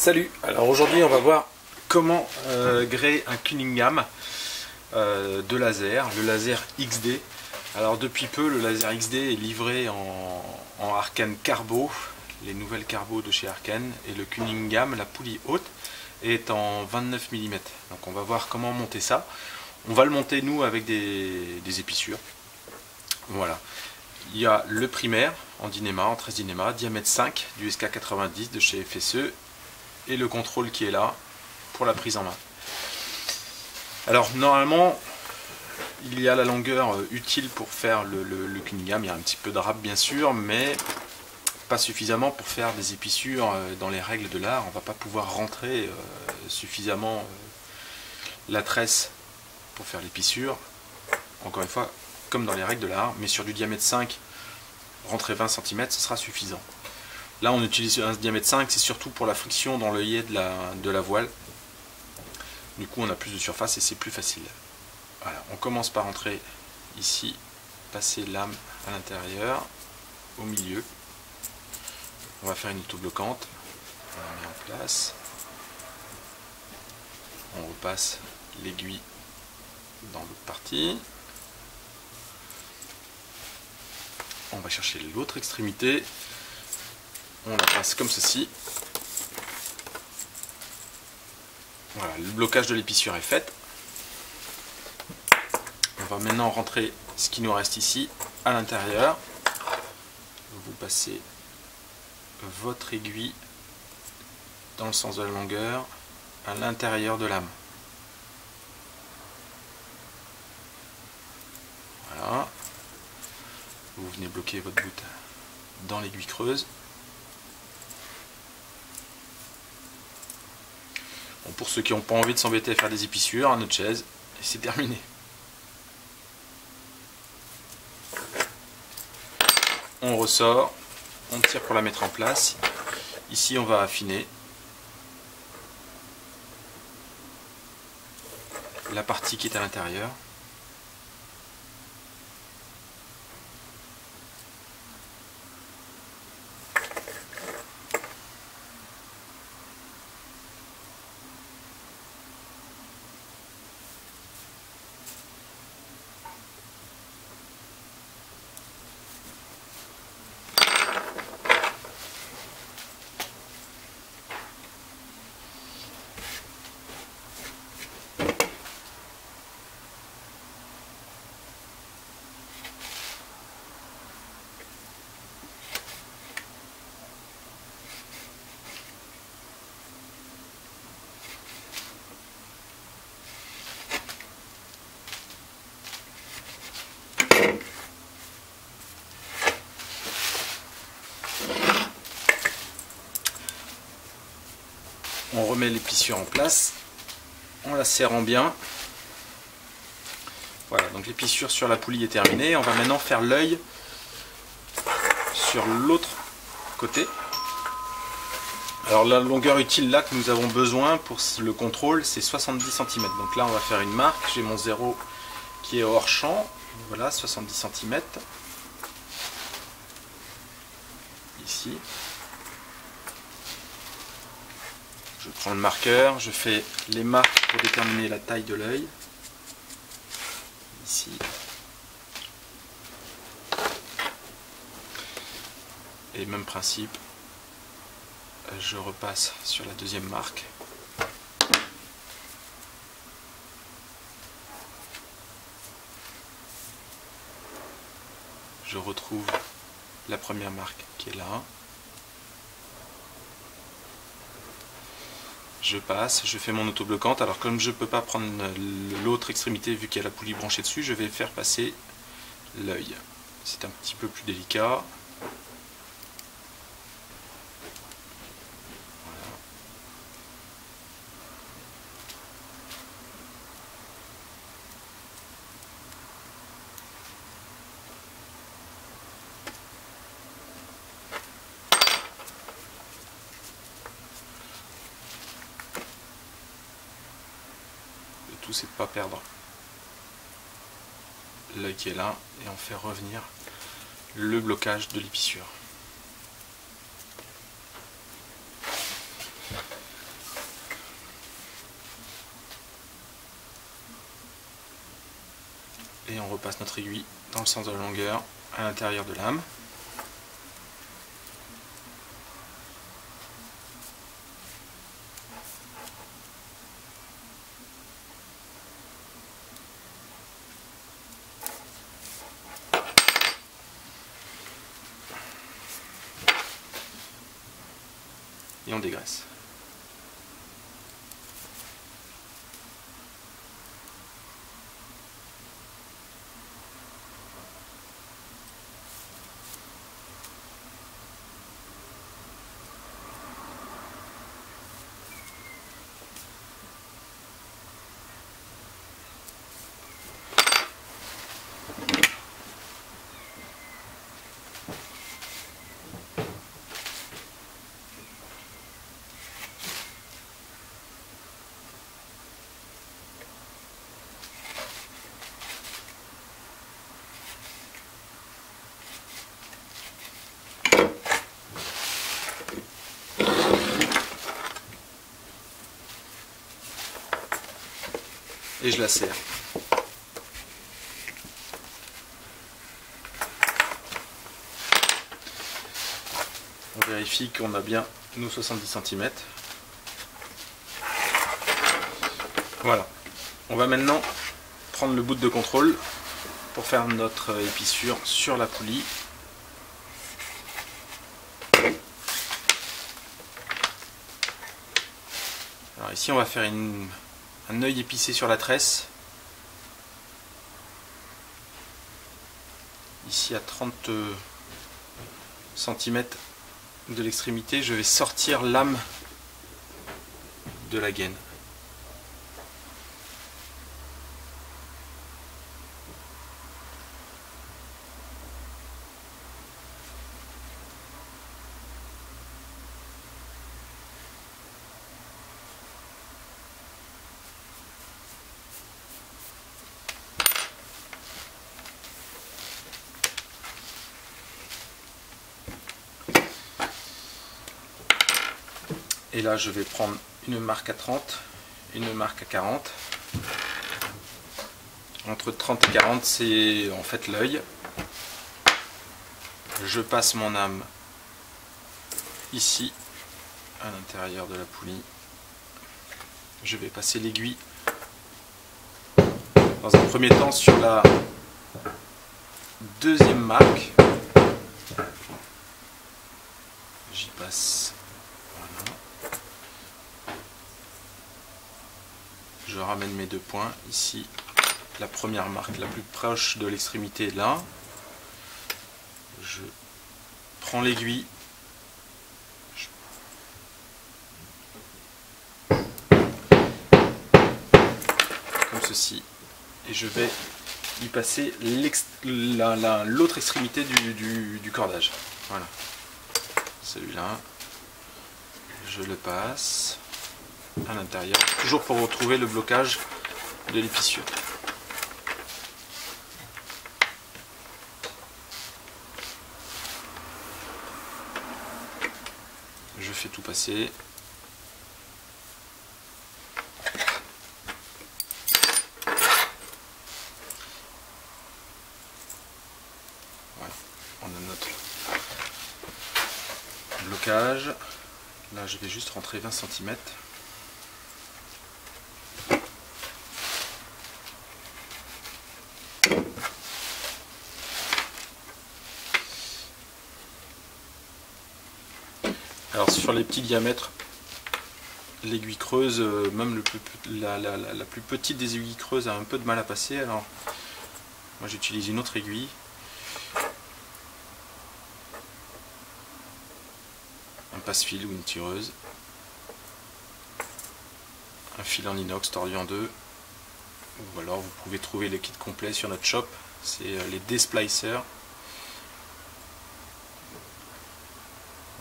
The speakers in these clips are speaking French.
Salut, alors aujourd'hui on va voir comment gréer un Cunningham de laser, le laser XD. Alors depuis peu le laser XD est livré en Arkane Carbo, les nouvelles Carbo de chez Arkane, et le Cunningham, la poulie haute, est en 29 mm. Donc on va voir comment monter ça. On va le monter nous avec des épissures. Voilà. Il y a le primaire en dynéma, en 13 dynéma, diamètre 5 du SK90 de chez FSE, et le contrôle qui est là pour la prise en main. Alors normalement il y a la longueur utile pour faire le Cunningham, il y a un petit peu de râpe bien sûr, mais pas suffisamment pour faire des épissures dans les règles de l'art. On va pas pouvoir rentrer suffisamment la tresse pour faire l'épissure, encore une fois comme dans les règles de l'art, mais sur du diamètre 5, rentrer 20 cm, ce sera suffisant. Là on utilise un diamètre 5, c'est surtout pour la friction dans l'œillet de la voile. Du coup on a plus de surface et c'est plus facile. Voilà, on commence par entrer ici, passer l'âme à l'intérieur, au milieu. On va faire une autobloquante, on la met en place. On repasse l'aiguille dans l'autre partie. On va chercher l'autre extrémité. On la passe comme ceci. Voilà, le blocage de l'épissure est fait. On va maintenant rentrer ce qui nous reste ici à l'intérieur. Vous passez votre aiguille dans le sens de la longueur à l'intérieur de lame. Voilà. Vous venez bloquer votre bout dans l'aiguille creuse. Bon, pour ceux qui n'ont pas envie de s'embêter à faire des épissures, un autre chaise, et c'est terminé. On ressort, on tire pour la mettre en place. Ici on va affiner la partie qui est à l'intérieur. On remet l'épissure en place en la serrant bien. Voilà, donc l'épissure sur la poulie est terminée. On va maintenant faire l'œil sur l'autre côté. Alors la longueur utile là que nous avons besoin pour le contrôle, c'est 70 cm. Donc là on va faire une marque. J'ai mon 0 qui est hors champ. Voilà, 70 cm. Ici. Je prends le marqueur, je fais les marques pour déterminer la taille de l'œil. Ici. Et même principe, je repasse sur la deuxième marque. Je retrouve la première marque qui est là. Je passe, je fais mon autobloquante. Alors comme je ne peux pas prendre l'autre extrémité vu qu'il y a la poulie branchée dessus, je vais faire passer l'œil. C'est un petit peu plus délicat. Voilà. Tout, c'est de ne pas perdre l'œil qui est là, et on fait revenir le blocage de l'épissure. et on repasse notre aiguille dans le sens de la longueur à l'intérieur de lame. Et on dégraisse. Et je la serre. On vérifie qu'on a bien nos 70 cm. Voilà. On va maintenant prendre le bout de contrôle pour faire notre épissure sur la poulie. Alors ici on va faire un œil épicé sur la tresse. Ici à 30 cm de l'extrémité, je vais sortir l'âme de la gaine. Et là je vais prendre une marque à 30, une marque à 40. Entre 30 et 40 c'est en fait l'œil. Je passe mon âme ici à l'intérieur de la poulie. Je vais passer l'aiguille dans un premier temps sur la deuxième marque. J'y passe. Voilà. Je ramène mes deux points. Ici, la première marque la plus proche de l'extrémité est là. Je prends l'aiguille. Comme ceci. Et je vais y passer l'autre extrémité du cordage. Voilà. Celui-là. Je le passe à l'intérieur, toujours pour retrouver le blocage de l'épissure. Je fais tout passer. Voilà, on a notre blocage. Là, je vais juste rentrer 20 cm. Alors sur les petits diamètres, l'aiguille creuse, même la plus petite des aiguilles creuses a un peu de mal à passer. Alors moi j'utilise une autre aiguille. Un passe-fil ou une tireuse. Un fil en inox tordu en deux. Ou alors vous pouvez trouver le kit complet sur notre shop. C'est les D-splicers.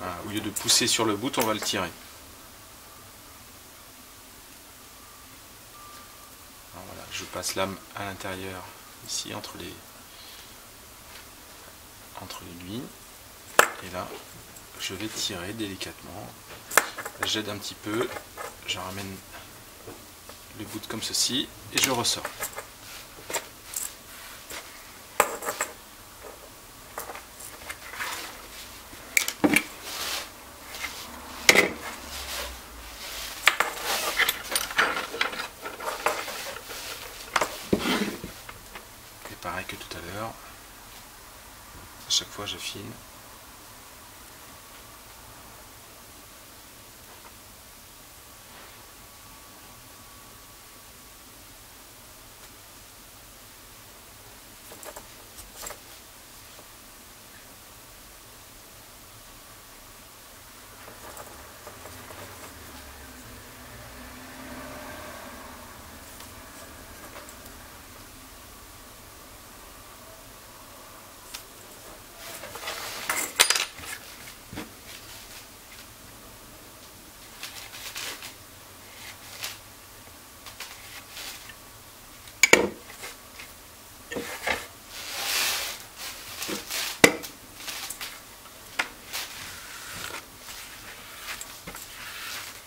Voilà, au lieu de pousser sur le bout, on va le tirer. Alors voilà, je passe l'âme à l'intérieur, ici, entre l'aiguille. Et là, je vais tirer délicatement. J'aide un petit peu, je ramène le bout comme ceci, et je ressors. fois j'affine.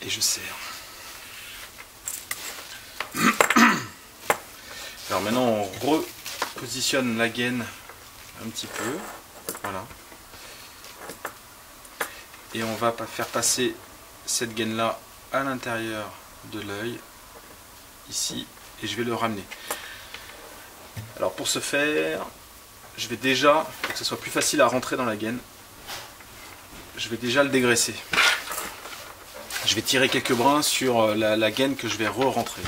Et je serre. Alors maintenant on repositionne la gaine un petit peu, voilà. Et on va faire passer cette gaine là à l'intérieur de l'œil, ici, et je vais le ramener. Alors pour ce faire, je vais déjà, pour que ce soit plus facile à rentrer dans la gaine, je vais déjà le dégraisser. Je vais tirer quelques brins sur la gaine que je vais re-rentrer.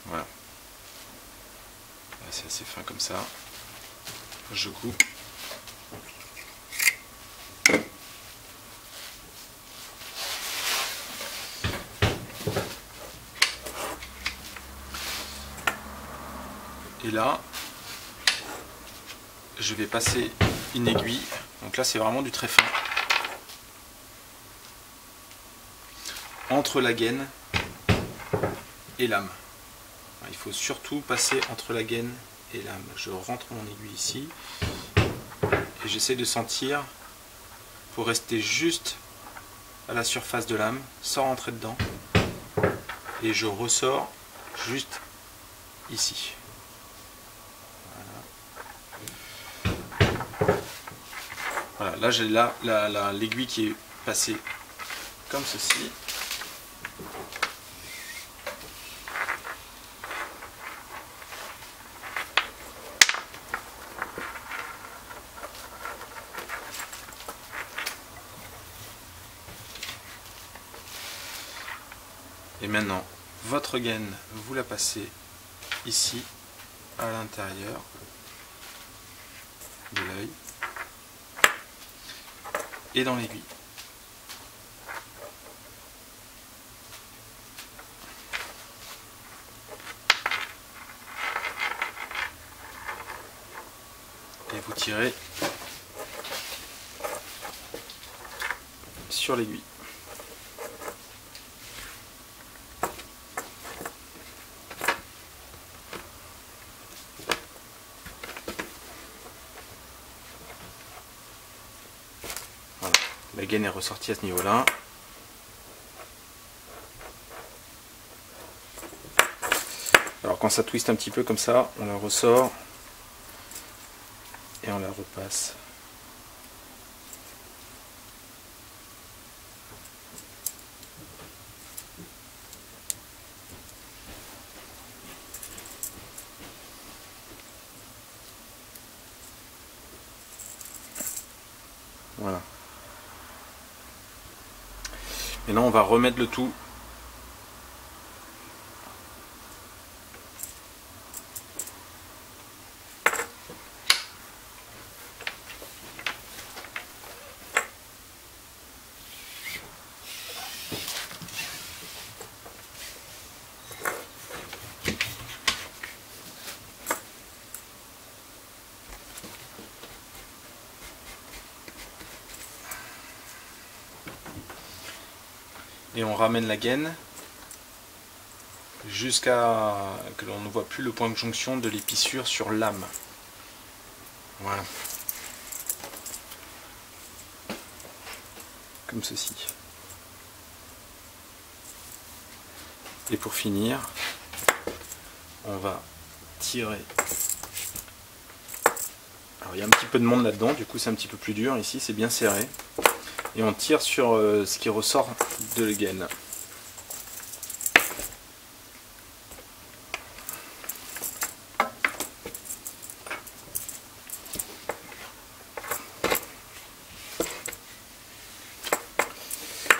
Voilà. C'est assez fin comme ça. Je coupe. Et là, je vais passer une aiguille. Donc là, c'est vraiment du très fin. Entre la gaine et l'âme. Il faut surtout passer entre la gaine et l'âme. Je rentre mon aiguille ici et j'essaie de sentir pour rester juste à la surface de l'âme sans rentrer dedans, et je ressors juste ici. Voilà, là j'ai l'aiguille qui est passée comme ceci. Et maintenant, votre gaine, vous la passez ici, à l'intérieur de l'œil et dans l'aiguille. Et vous tirez sur l'aiguille. La gaine est ressortie à ce niveau-là. Alors quand ça twiste un petit peu comme ça, on la ressort et on la repasse. Voilà. Maintenant on va remettre le tout . et on ramène la gaine jusqu'à que l'on ne voit plus le point de jonction de l'épissure sur l'âme. Voilà. Comme ceci. Et pour finir, on va tirer. Alors il y a un petit peu de monde là-dedans, du coup c'est un petit peu plus dur. Ici c'est bien serré. Et on tire sur ce qui ressort de la gaine.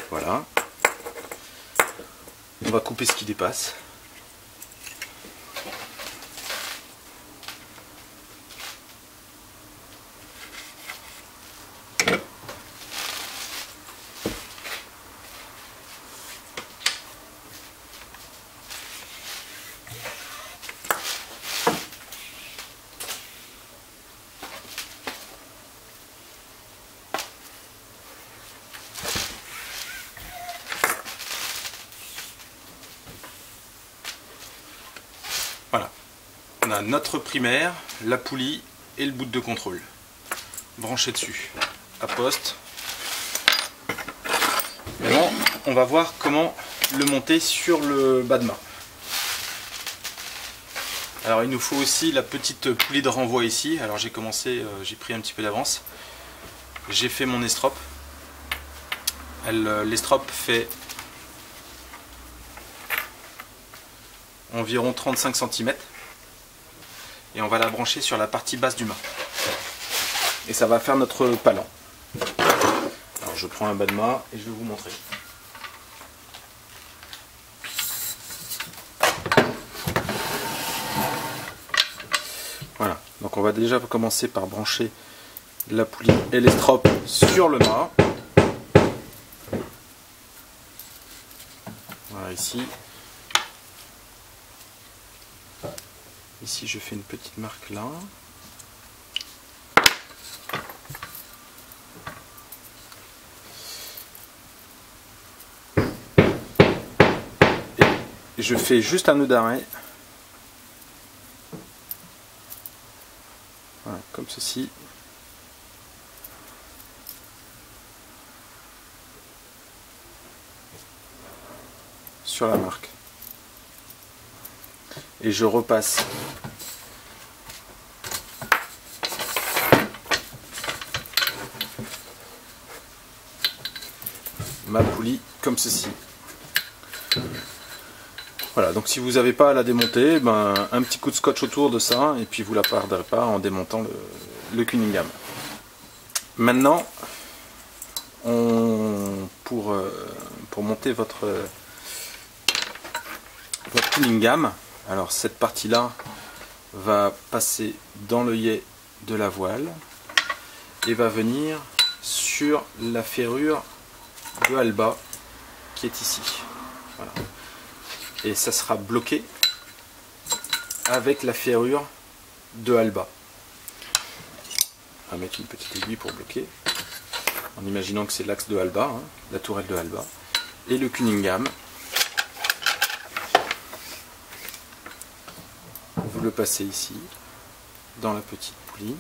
Voilà. On va couper ce qui dépasse. Voilà, on a notre primaire, la poulie et le bout de contrôle branché dessus, à poste. Maintenant, on va voir comment le monter sur le bas de mât. Alors il nous faut aussi la petite poulie de renvoi ici. Alors j'ai commencé, j'ai pris un petit peu d'avance. J'ai fait mon estrope. L'estrope fait environ 35 cm et on va la brancher sur la partie basse du mât et ça va faire notre palan. Alors je prends un bas de mât et je vais vous montrer. Voilà, donc on va déjà commencer par brancher la poulie et l'estrope sur le mât. Voilà, ici je fais une petite marque là. Et je fais juste un nœud d'arrêt. Voilà, comme ceci. Sur la marque. Et je repasse ma poulie comme ceci. Voilà, donc si vous n'avez pas à la démonter, ben, un petit coup de scotch autour de ça et puis vous la perdrez pas en démontant le Cunningham. Maintenant, pour monter votre Cunningham, alors cette partie là va passer dans l'œillet de la voile et va venir sur la ferrure de Alba qui est ici. Voilà. Et ça sera bloqué avec la ferrure de Alba. On va mettre une petite aiguille pour bloquer en imaginant que c'est l'axe de Alba, hein, la tourelle de Alba, et le Cunningham. Vous le passez ici dans la petite poulie.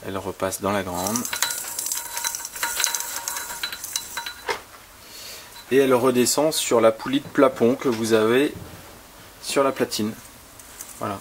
Elle repasse dans la grande. Et elle redescend sur la poulie de plafond que vous avez sur la platine. Voilà.